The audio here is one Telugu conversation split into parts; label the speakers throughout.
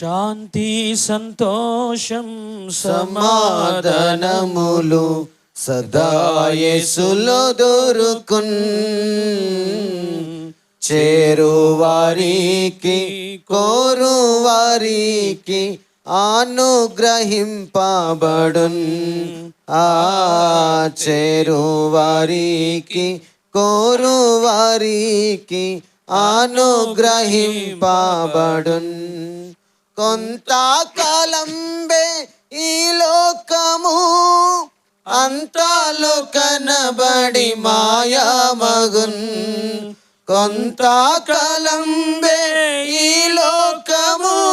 Speaker 1: శాంతి సంతోషం
Speaker 2: సమాధానములు సదా యేసులో దొరుకున్. చేరువారికి కోరువారికి అనుగ్రహింపబడున్. చేరువారికి కోరువారికి అనుగ్రహింపబడున్. కొంతకాలంబే ఈ లోకము అంతాలు కనబడి మాయామగున్. కొంతకాలంబే ఈ లోకము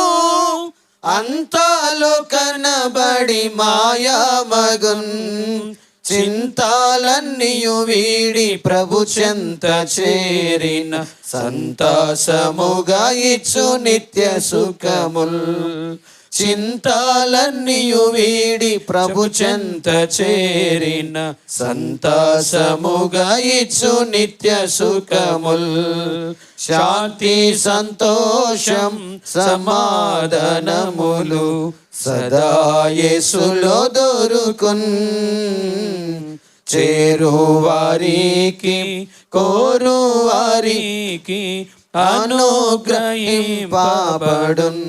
Speaker 2: అంతాలు కనబడి మాయామగున్. చింతాలన్నీయు వీడి ప్రభు చెంత చేరిన సంతోషముగా ఇచ్చు నిత్య సుఖముల్. చింతాలన్నీయు వీడి ప్రభు చెంత చేరిన సంతోషముగా ఇచ్చు నిత్య సుఖముల్. శాంతి సంతోషం సమాధానములు సదా యేసులో దొరుకున్. చేరువారికి కోరువారికి అనుగ్రహింపబడున్.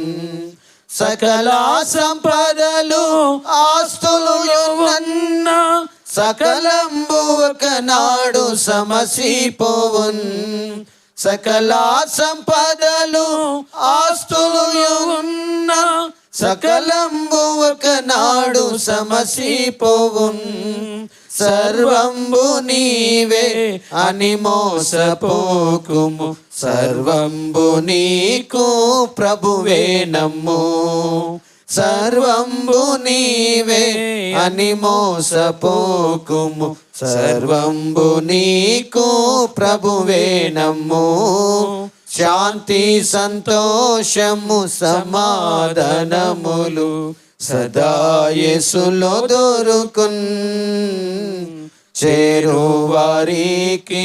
Speaker 2: సకల సంపదలు ఆస్తులు ఉన్న సకలంబు ఒకనాడు సమసిపోవున్. సకల సంపదలు ఆస్తులు ఉన్న సకలంబు ఒకనాడు సమసిపోవున్. సర్వంబు నీవే అని మోసపోకుము, సర్వంబు నీకు ప్రభువే నమ్ము. సర్వంబు నీవే అని మోసపోకుము, సర్వంబు నీకు ప్రభువే నమ్ము. శాంతి సంతోషము సమాధానములు సదా యేసులో దొరుకున్. చేరువారికి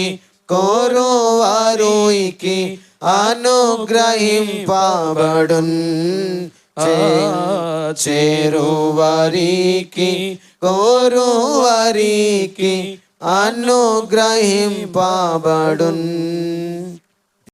Speaker 2: కోరువారికి అనుగ్రహింపబడున్. చేరువారికి కోరువారికి అనుగ్రహింపబడున్.